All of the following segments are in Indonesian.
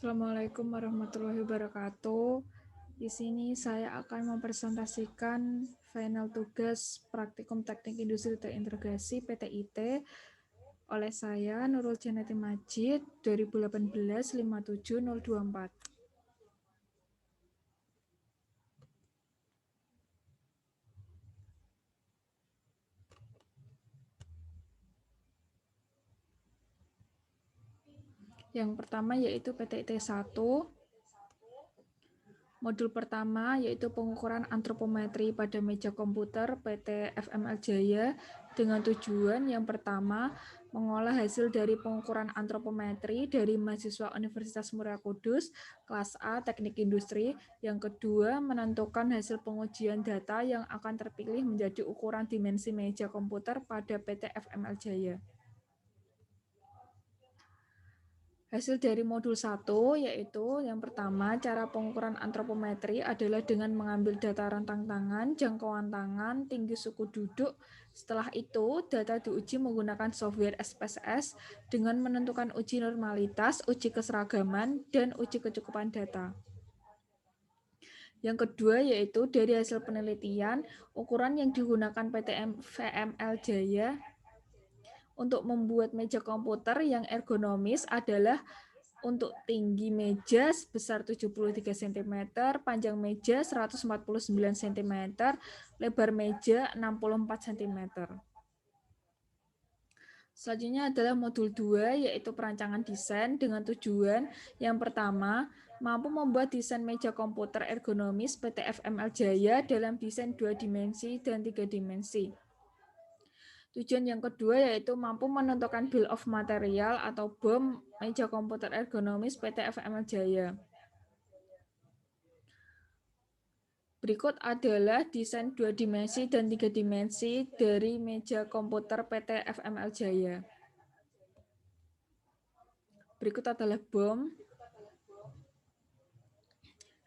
Assalamualaikum warahmatullahi wabarakatuh. Di sini saya akan mempresentasikan final tugas Praktikum Teknik Industri Terintegrasi PTIT oleh saya Nurul Janati Majid 2018-57024. Yang pertama yaitu PTIT 1. Modul pertama yaitu pengukuran antropometri pada meja komputer PT FML Jaya dengan tujuan yang pertama mengolah hasil dari pengukuran antropometri dari mahasiswa Universitas Muria Kudus kelas A Teknik Industri. Yang kedua menentukan hasil pengujian data yang akan terpilih menjadi ukuran dimensi meja komputer pada PT FML Jaya. Hasil dari modul 1 yaitu yang pertama cara pengukuran antropometri adalah dengan mengambil data rentang tangan, jangkauan tangan, tinggi suku duduk. Setelah itu data diuji menggunakan software SPSS dengan menentukan uji normalitas, uji keseragaman, dan uji kecukupan data. Yang kedua yaitu dari hasil penelitian, ukuran yang digunakan PT FML Jaya untuk membuat meja komputer yang ergonomis adalah untuk tinggi meja sebesar 73 cm, panjang meja 149 cm, lebar meja 64 cm. Selanjutnya adalah modul 2, yaitu perancangan desain dengan tujuan yang pertama, mampu membuat desain meja komputer ergonomis PT FML Jaya dalam desain 2 dimensi dan 3 dimensi. Tujuan yang kedua yaitu mampu menentukan bill of material atau BOM meja komputer ergonomis PT FML Jaya. Berikut adalah desain 2 dimensi dan 3 dimensi dari meja komputer PT FML Jaya. Berikut adalah BOM.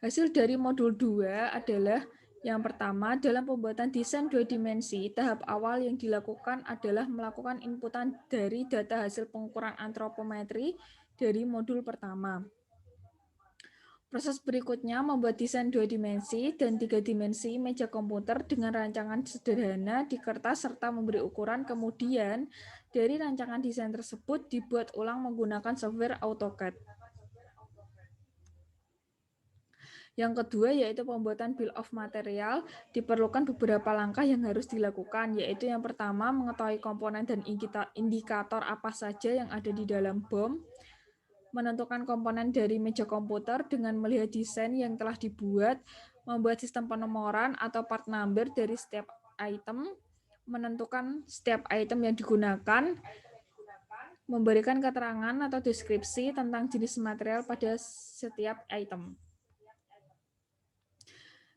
Hasil dari modul 2 adalah yang pertama, dalam pembuatan desain 2 dimensi, tahap awal yang dilakukan adalah melakukan inputan dari data hasil pengukuran antropometri dari modul pertama. Proses berikutnya membuat desain 2 dimensi dan 3 dimensi meja komputer dengan rancangan sederhana di kertas serta memberi ukuran. Kemudian, dari rancangan desain tersebut dibuat ulang menggunakan software AutoCAD. Yang kedua yaitu pembuatan bill of material. Diperlukan beberapa langkah yang harus dilakukan, yaitu yang pertama mengetahui komponen dan indikator apa saja yang ada di dalam BOM, menentukan komponen dari meja komputer dengan melihat desain yang telah dibuat, membuat sistem penomoran atau part number dari setiap item, menentukan setiap item yang digunakan, memberikan keterangan atau deskripsi tentang jenis material pada setiap item.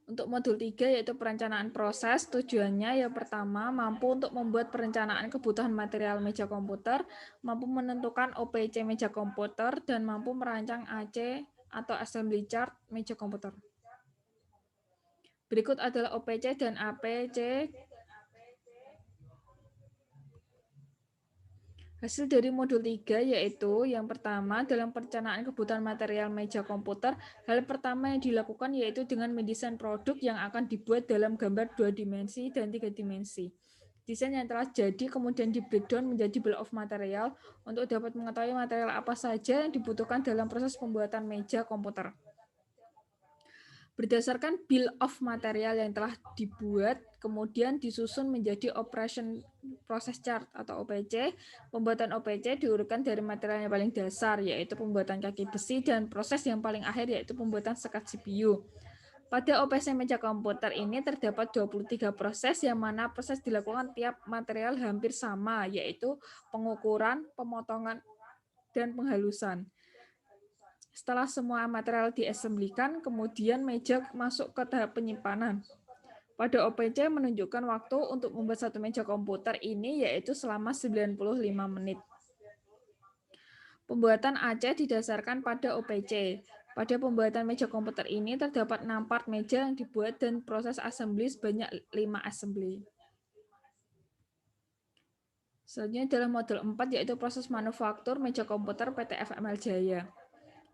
Untuk modul 3 yaitu perencanaan proses, tujuannya yang pertama mampu untuk membuat perencanaan kebutuhan material meja komputer, mampu menentukan OPC meja komputer, dan mampu merancang AC atau assembly chart meja komputer. Berikut adalah OPC dan APC. Hasil dari modul 3 yaitu yang pertama dalam perencanaan kebutuhan material meja komputer, hal pertama yang dilakukan yaitu dengan mendesain produk yang akan dibuat dalam gambar 2 dimensi dan 3 dimensi. Desain yang telah jadi kemudian di breakdown menjadi bill of material untuk dapat mengetahui material apa saja yang dibutuhkan dalam proses pembuatan meja komputer. Berdasarkan bill of material yang telah dibuat, kemudian disusun menjadi operation process chart atau OPC. Pembuatan OPC diurutkan dari material yang paling dasar, yaitu pembuatan kaki besi, dan proses yang paling akhir, yaitu pembuatan sekat CPU. Pada OPC meja komputer ini terdapat 23 proses, yang mana proses dilakukan tiap material hampir sama, yaitu pengukuran, pemotongan, dan penghalusan. Setelah semua material diassemblikan, kemudian meja masuk ke tahap penyimpanan. Pada OPC menunjukkan waktu untuk membuat satu meja komputer ini yaitu selama 95 menit. Pembuatan AC didasarkan pada OPC. Pada pembuatan meja komputer ini terdapat 6 part meja yang dibuat dan proses assembly sebanyak 5 assembly. Selanjutnya dalam modul 4 yaitu proses manufaktur meja komputer PT FML Jaya.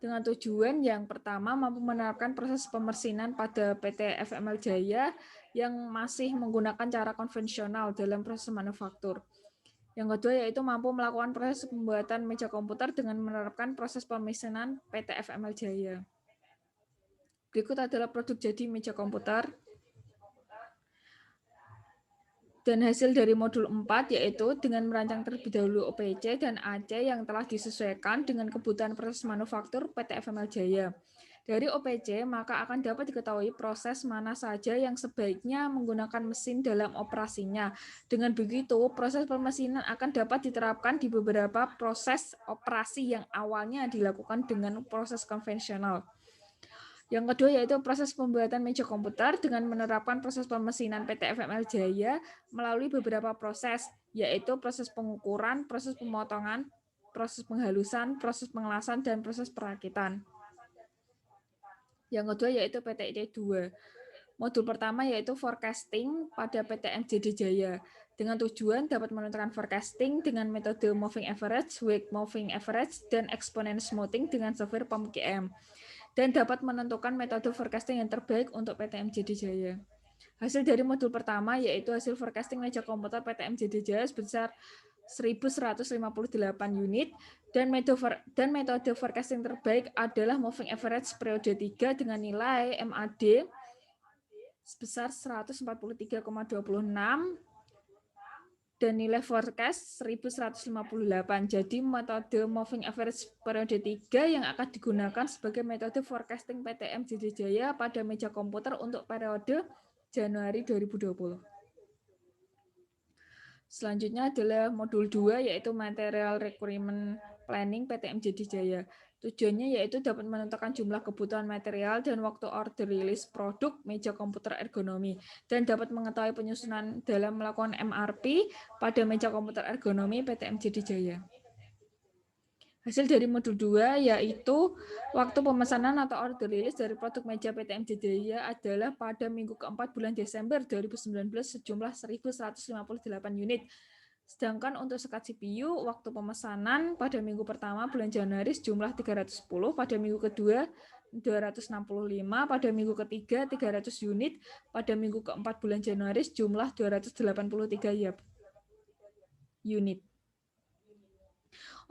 Dengan tujuan yang pertama mampu menerapkan proses pemesinan pada PT FML Jaya yang masih menggunakan cara konvensional dalam proses manufaktur. Yang kedua yaitu mampu melakukan proses pembuatan meja komputer dengan menerapkan proses pemesinan PT FML Jaya. Berikut adalah produk jadi meja komputer dan hasil dari modul 4 yaitu dengan merancang terlebih dahulu OPC dan AC yang telah disesuaikan dengan kebutuhan proses manufaktur PT FML Jaya. Dari OPC, maka akan dapat diketahui proses mana saja yang sebaiknya menggunakan mesin dalam operasinya. Dengan begitu, proses pemesinan akan dapat diterapkan di beberapa proses operasi yang awalnya dilakukan dengan proses konvensional. Yang kedua yaitu proses pembuatan meja komputer dengan menerapkan proses pemesinan PT FML Jaya melalui beberapa proses, yaitu proses pengukuran, proses pemotongan, proses penghalusan, proses pengelasan, dan proses perakitan. Yang kedua yaitu PTID 2. Modul pertama yaitu forecasting pada PT MJD Jaya. Dengan tujuan dapat menentukan forecasting dengan metode moving average, week moving average, dan exponent smoothing dengan software POM-QM. Dan dapat menentukan metode forecasting yang terbaik untuk PT MJD Jaya. Hasil dari modul pertama yaitu hasil forecasting meja komputer PT MJD Jaya sebesar 1.158 unit dan metode forecasting terbaik adalah moving average periode 3 dengan nilai MAD sebesar 143,26 dan nilai forecast 1.158. Jadi metode moving average periode 3 yang akan digunakan sebagai metode forecasting PT MJD Jaya pada meja komputer untuk periode Januari 2020. Selanjutnya adalah modul 2 yaitu Material Requirement Planning PT MJD Jaya. Tujuannya yaitu dapat menentukan jumlah kebutuhan material dan waktu order rilis produk meja komputer ergonomi dan dapat mengetahui penyusunan dalam melakukan MRP pada meja komputer ergonomi PT MJD Jaya. Hasil dari modul 2 yaitu waktu pemesanan atau order rilis dari produk meja PT MJD Jaya adalah pada minggu keempat bulan Desember 2019 sejumlah 1.158 unit. Sedangkan untuk sekat CPU, waktu pemesanan pada minggu pertama bulan Januari sejumlah 310, pada minggu kedua 265, pada minggu ketiga 300 unit, pada minggu keempat bulan Januari sejumlah 283 unit.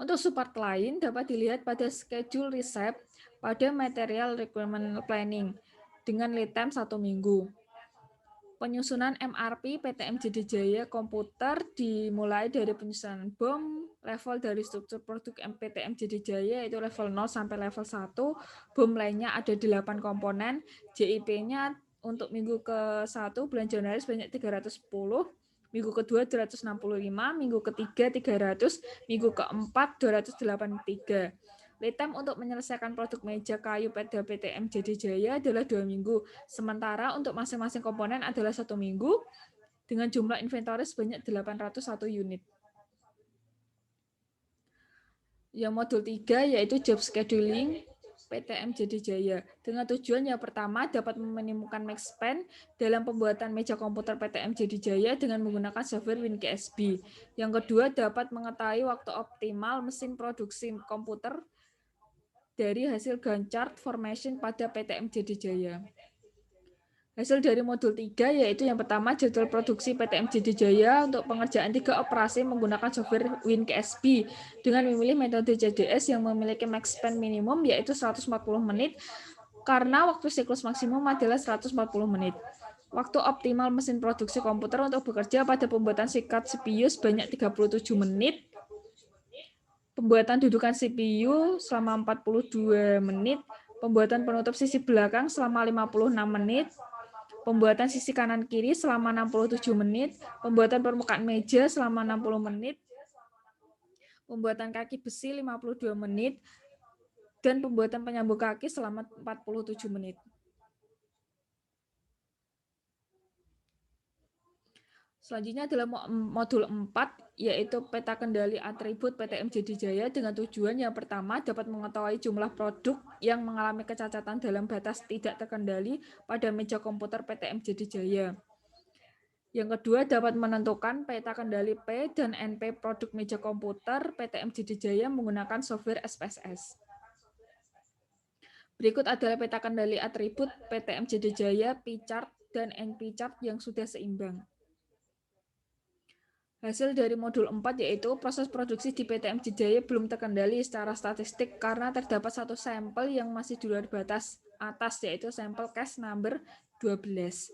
Untuk support lain dapat dilihat pada schedule receipt pada Material Requirement Planning dengan lead time 1 minggu. Penyusunan MRP PT MJD Jaya komputer dimulai dari penyusunan BOM, level dari struktur produk PT MJD Jaya yaitu level 0 sampai level 1, BOM lainnya ada 8 komponen, JIP-nya untuk minggu ke-1 bulan Januari sebanyak 310, minggu kedua 265, minggu ketiga 300, minggu keempat 283. Lead time untuk menyelesaikan produk meja kayu pada PT MJD Jaya adalah 2 minggu, sementara untuk masing-masing komponen adalah 1 minggu, dengan jumlah inventory sebanyak 801 unit. Yang modul 3 yaitu job scheduling PT MJD Jaya. Dengan tujuan yang pertama dapat menemukan max span dalam pembuatan meja komputer PT MJD Jaya dengan menggunakan software WinKSB. Yang kedua dapat mengetahui waktu optimal mesin produksi komputer dari hasil Gantt chart formation pada PT MJD Jaya. Hasil dari modul 3 yaitu yang pertama jadwal produksi PT MJD Jaya untuk pengerjaan 3 operasi menggunakan software WinKSB dengan memilih metode JDS yang memiliki max span minimum yaitu 140 menit karena waktu siklus maksimum adalah 140 menit. Waktu optimal mesin produksi komputer untuk bekerja pada pembuatan sikat CPU sebanyak 37 menit. Pembuatan dudukan CPU selama 42 menit, pembuatan penutup sisi belakang selama 56 menit, pembuatan sisi kanan kiri selama 67 menit, pembuatan permukaan meja selama 60 menit, pembuatan kaki besi 52 menit, dan pembuatan penyambung kaki selama 47 menit. Selanjutnya adalah modul 4, yaitu peta kendali atribut PT MJD Jaya dengan tujuan yang pertama dapat mengetahui jumlah produk yang mengalami kecacatan dalam batas tidak terkendali pada meja komputer PT MJD Jaya. Yang kedua dapat menentukan peta kendali P dan NP produk meja komputer PT MJD Jaya menggunakan software SPSS. Berikut adalah peta kendali atribut PTM JD Jaya, P-chart, dan NP-chart yang sudah seimbang. Hasil dari modul 4 yaitu proses produksi di PTM Jaya belum terkendali secara statistik karena terdapat satu sampel yang masih di luar batas atas yaitu sampel case number 12.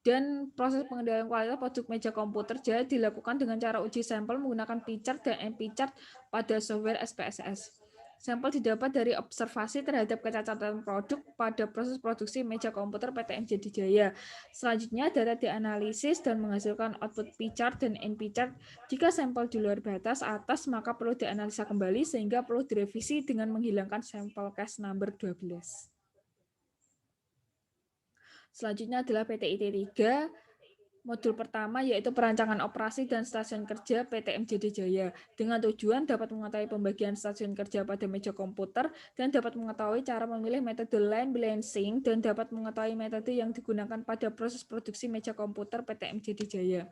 Dan proses pengendalian kualitas produk meja komputer Jaya dilakukan dengan cara uji sampel menggunakan P-chart dan NP-chart pada software SPSS. Sampel didapat dari observasi terhadap kecacatan produk pada proses produksi meja komputer PTM JD Jaya. Selanjutnya, data dianalisis dan menghasilkan output P-chart dan NP-chart. Jika sampel di luar batas atas, maka perlu dianalisa kembali sehingga perlu direvisi dengan menghilangkan sampel case number 12. Selanjutnya adalah PTIT 3. Modul pertama yaitu perancangan operasi dan stasiun kerja PTM JD Jaya dengan tujuan dapat mengetahui pembagian stasiun kerja pada meja komputer dan dapat mengetahui cara memilih metode line balancing dan dapat mengetahui metode yang digunakan pada proses produksi meja komputer PTM JD Jaya.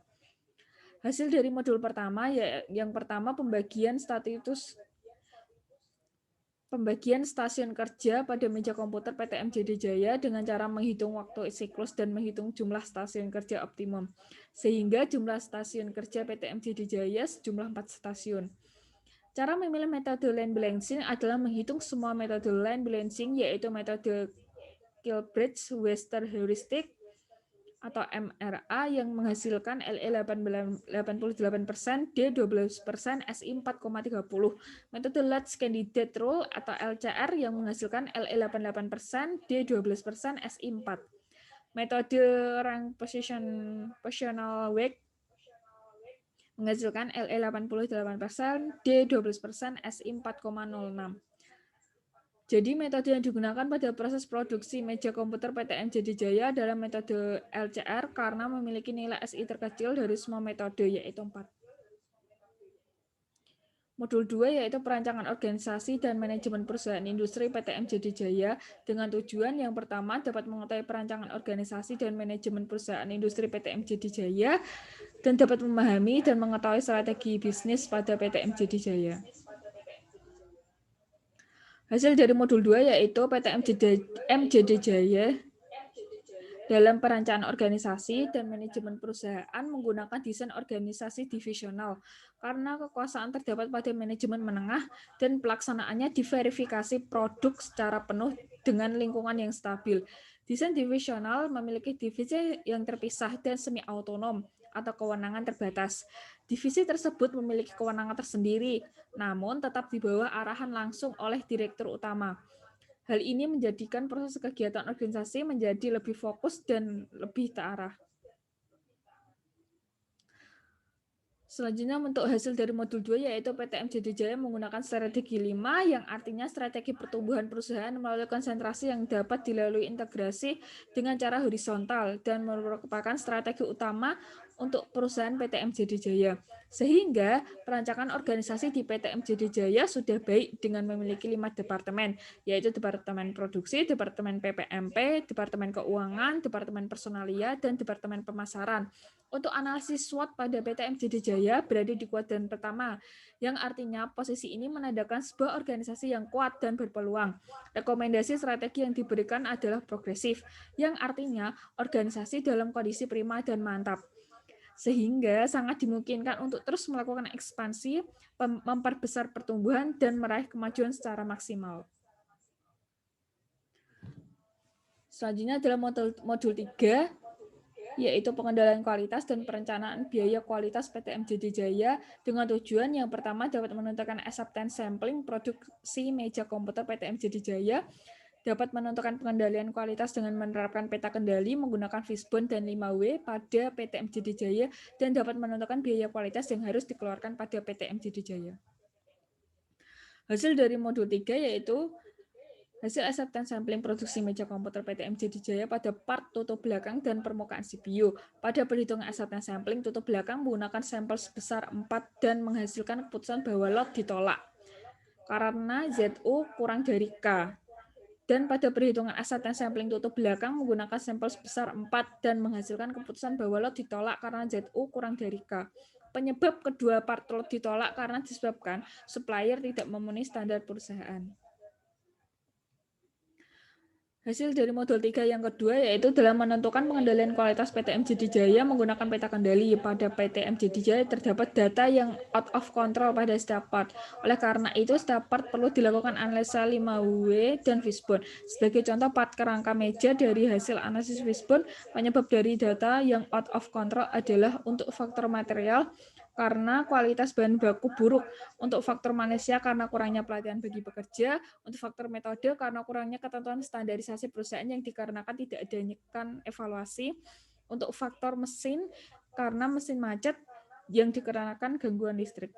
Hasil dari modul pertama yang pertama pembagian stasiun kerja pada meja komputer PTM JD Jaya dengan cara menghitung waktu siklus dan menghitung jumlah stasiun kerja optimum. Sehingga jumlah stasiun kerja PTM JD Jaya sejumlah 4 stasiun. Cara memilih metode line balancing adalah menghitung semua metode line balancing yaitu metode Kilbridge-Webster heuristic atau MRA yang menghasilkan LE 88%, D 12%, SI 4,30. Metode Large Candidate Rule atau LCR yang menghasilkan LE 88%, D 12%, SI 4. Metode Rank Positional Weight menghasilkan LE 88%, D 12%, SI 4,06. Jadi metode yang digunakan pada proses produksi meja komputer PTM JD Jaya adalah metode LCR karena memiliki nilai SI terkecil dari semua metode yaitu 4. Modul 2 yaitu perancangan organisasi dan manajemen perusahaan industri PTM JD Jaya dengan tujuan yang pertama dapat mengetahui perancangan organisasi dan manajemen perusahaan industri PTM JD Jaya dan dapat memahami dan mengetahui strategi bisnis pada PTM JD Jaya. Hasil dari modul 2 yaitu PTM JD Jaya dalam perencanaan organisasi dan manajemen perusahaan menggunakan desain organisasi divisional karena kekuasaan terdapat pada manajemen menengah dan pelaksanaannya diverifikasi produk secara penuh dengan lingkungan yang stabil. Desain divisional memiliki divisi yang terpisah dan semi autonom atau kewenangan terbatas. Divisi tersebut memiliki kewenangan tersendiri, namun tetap di bawah arahan langsung oleh direktur utama. Hal ini menjadikan proses kegiatan organisasi menjadi lebih fokus dan lebih terarah. Selanjutnya untuk hasil dari modul 2 yaitu PTM JD Jaya menggunakan strategi 5 yang artinya strategi pertumbuhan perusahaan melalui konsentrasi yang dapat dilalui integrasi dengan cara horizontal dan merupakan strategi utama untuk perusahaan PTM JD Jaya. Sehingga perancangan organisasi di PTM JD Jaya sudah baik dengan memiliki 5 departemen, yaitu Departemen Produksi, Departemen PPMP, Departemen Keuangan, Departemen Personalia, dan Departemen Pemasaran. Untuk analisis SWOT pada PTM JD Jaya berada di kuadran pertama, yang artinya posisi ini menandakan sebuah organisasi yang kuat dan berpeluang. Rekomendasi strategi yang diberikan adalah progresif, yang artinya organisasi dalam kondisi prima dan mantap. Sehingga sangat dimungkinkan untuk terus melakukan ekspansi, memperbesar pertumbuhan, dan meraih kemajuan secara maksimal. Selanjutnya adalah modul 3, yaitu pengendalian kualitas dan perencanaan biaya kualitas PTM JD Jaya dengan tujuan yang pertama dapat menentukan acceptance sampling produksi meja komputer PTM JD Jaya, dapat menentukan pengendalian kualitas dengan menerapkan peta kendali menggunakan Fishbone dan 5W pada PTM JD Jaya, dan dapat menentukan biaya kualitas yang harus dikeluarkan pada PTM JD Jaya. Hasil dari modul 3 yaitu hasil acceptance sampling produksi meja komputer PTM JD Jaya pada part tutup belakang dan permukaan CPU. Pada perhitungan acceptance sampling tutup belakang menggunakan sampel sebesar 4 dan menghasilkan keputusan bahwa lot ditolak karena ZU kurang dari K. Dan pada perhitungan acceptance sampling tutup belakang menggunakan sampel sebesar 4 dan menghasilkan keputusan bahwa lot ditolak karena ZU kurang dari K. Penyebab kedua part lot ditolak karena disebabkan supplier tidak memenuhi standar perusahaan. Hasil dari modul 3 yang kedua yaitu dalam menentukan pengendalian kualitas PT MJD Jaya menggunakan peta kendali. Pada PT MJD Jaya terdapat data yang out of control pada setiap part. Oleh karena itu, setiap part perlu dilakukan analisa 5W dan Fishbone. Sebagai contoh, part kerangka meja dari hasil analisis Fishbone, penyebab dari data yang out of control adalah untuk faktor material karena kualitas bahan baku buruk, untuk faktor manusia karena kurangnya pelatihan bagi pekerja, untuk faktor metode karena kurangnya ketentuan standarisasi perusahaan yang dikarenakan tidak adanya evaluasi, untuk faktor mesin karena mesin macet yang dikarenakan gangguan listrik.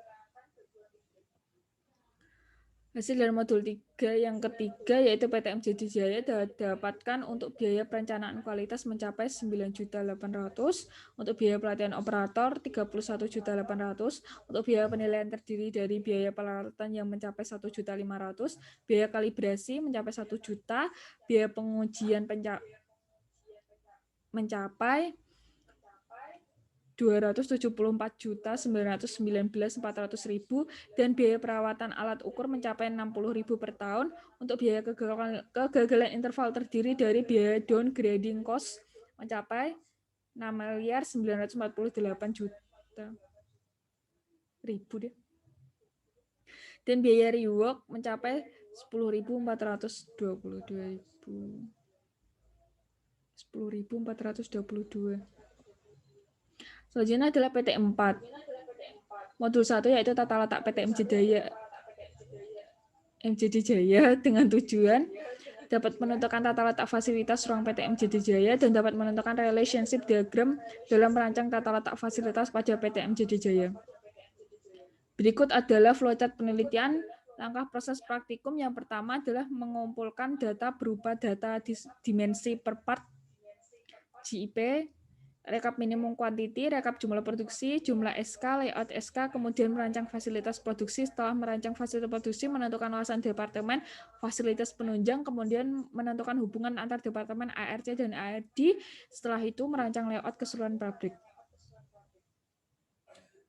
Hasil dari modul 3 yang ketiga yaitu PT MJD Jaya dapatkan untuk biaya perencanaan kualitas mencapai 9.800.000, untuk biaya pelatihan operator 31.800.000, untuk biaya penilaian terdiri dari biaya peralatan yang mencapai 1.500.000, biaya kalibrasi mencapai 1 juta, biaya pengujian mencapai 274.919.400.000 dan biaya perawatan alat ukur mencapai 60.000 per tahun. Untuk biaya kegagalan interval terdiri dari biaya downgrading cost mencapai 6.948.000.000 deh. Dan biaya rework mencapai 10.422.000. 10.422. Selanjutnya adalah PT 4. Modul 1 yaitu tata letak PT MJD Jaya dengan tujuan dapat menentukan tata letak fasilitas ruang PT MJD Jaya dan dapat menentukan relationship diagram dalam merancang tata letak fasilitas pada PT MJD Jaya. Berikut adalah flowchart penelitian. Langkah proses praktikum yang pertama adalah mengumpulkan data berupa data dimensi per part, GIP, rekap minimum quantity, rekap jumlah produksi, jumlah SK, layout SK, kemudian merancang fasilitas produksi. Setelah merancang fasilitas produksi, menentukan luasan departemen, fasilitas penunjang, kemudian menentukan hubungan antar departemen ARC dan ARD. Setelah itu merancang layout keseluruhan pabrik.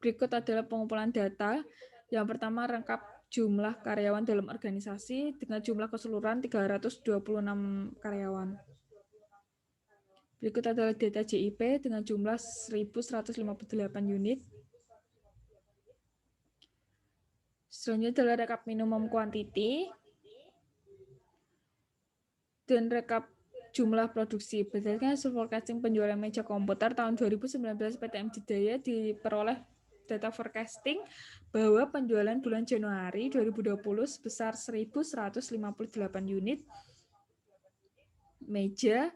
Berikut adalah pengumpulan data. Yang pertama, rekap jumlah karyawan dalam organisasi dengan jumlah keseluruhan 326 karyawan. Berikut adalah data JIP dengan jumlah 1.158 unit. Selanjutnya adalah rekap minimum quantity dan rekap jumlah produksi. Berdasarkan hasil forecasting penjualan meja komputer tahun 2019, PT MJD Jaya diperoleh data forecasting bahwa penjualan bulan Januari 2020 sebesar 1.158 unit meja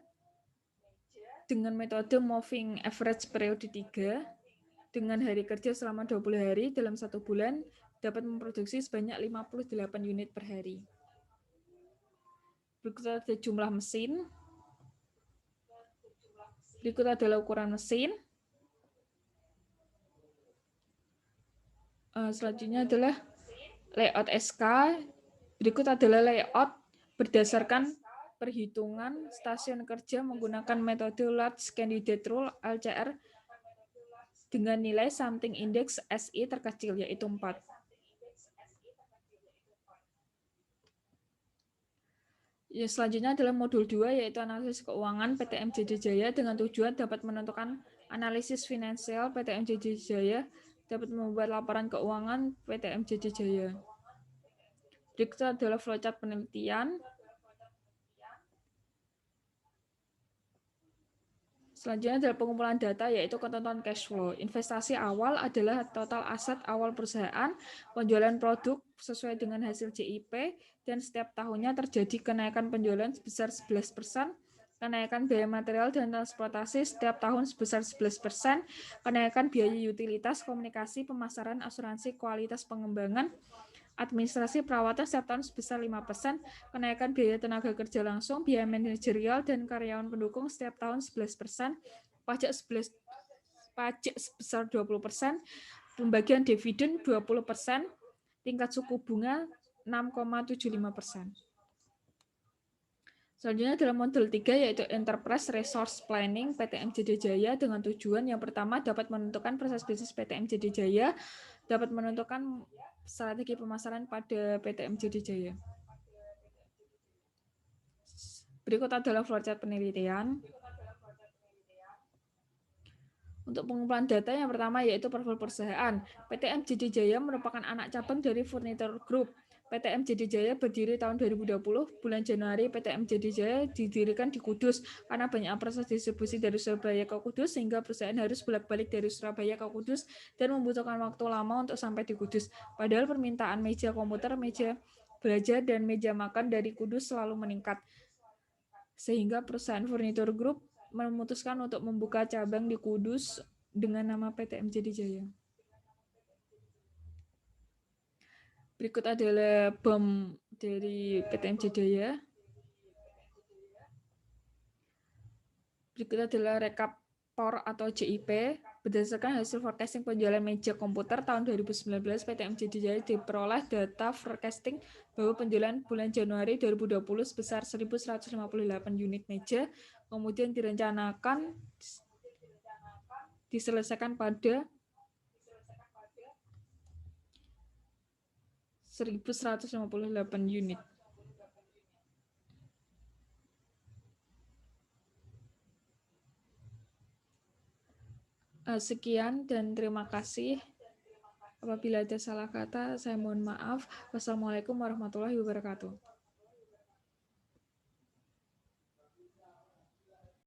dengan metode moving average periode 3 dengan hari kerja selama 20 hari dalam 1 bulan dapat memproduksi sebanyak 58 unit per hari. Berikut ada jumlah mesin. Berikut adalah ukuran mesin. Selanjutnya adalah layout SK. Berikut adalah layout berdasarkan perhitungan stasiun kerja menggunakan metode Large Candidate Rule LCR dengan nilai something index SI terkecil yaitu 4. Selanjutnya adalah modul 2 yaitu analisis keuangan PT MJD Jaya dengan tujuan dapat menentukan analisis finansial PT MJD Jaya, dapat membuat laporan keuangan PT MJD Jaya. Berikut adalah flowchart penelitian. Selanjutnya adalah pengumpulan data yaitu ketentuan cash flow. Investasi awal adalah total aset awal perusahaan, penjualan produk sesuai dengan hasil JIP, dan setiap tahunnya terjadi kenaikan penjualan sebesar 11%, kenaikan biaya material dan transportasi setiap tahun sebesar 11%, kenaikan biaya utilitas, komunikasi, pemasaran, asuransi, kualitas pengembangan, administrasi perawatan setiap tahun sebesar 5%, kenaikan biaya tenaga kerja langsung, biaya manajerial, dan karyawan pendukung setiap tahun 11%, pajak sebesar 20%, pembagian dividen 20%, tingkat suku bunga 6,75%. Selanjutnya adalah modul 3 yaitu Enterprise Resource Planning PT MJD Jaya dengan tujuan yang pertama dapat menentukan proses bisnis PT MJD Jaya, dapat menentukan strategi pemasaran pada PT MJD Jaya. Berikut adalah flowchart penelitian. Untuk pengumpulan data yang pertama yaitu profil perusahaan. PT MJD Jaya merupakan anak cabang dari Furniture Group. PT MJD Jaya berdiri tahun 2020, bulan Januari PT MJD Jaya didirikan di Kudus karena banyak proses distribusi dari Surabaya ke Kudus sehingga perusahaan harus bolak-balik dari Surabaya ke Kudus dan membutuhkan waktu lama untuk sampai di Kudus. Padahal permintaan meja komputer, meja belajar, dan meja makan dari Kudus selalu meningkat. Sehingga perusahaan Furniture Group memutuskan untuk membuka cabang di Kudus dengan nama PT MJD Jaya. Berikut adalah BOM dari PT MJD Jaya. Berikut adalah rekap POR atau JIP. Berdasarkan hasil forecasting penjualan meja komputer tahun 2019, PT MJD Jaya diperoleh data forecasting bahwa penjualan bulan Januari 2020 sebesar 1.158 unit meja, kemudian direncanakan diselesaikan pada 1.158 unit. Sekian dan terima kasih. Apabila ada salah kata, saya mohon maaf. Wassalamualaikum warahmatullahi wabarakatuh.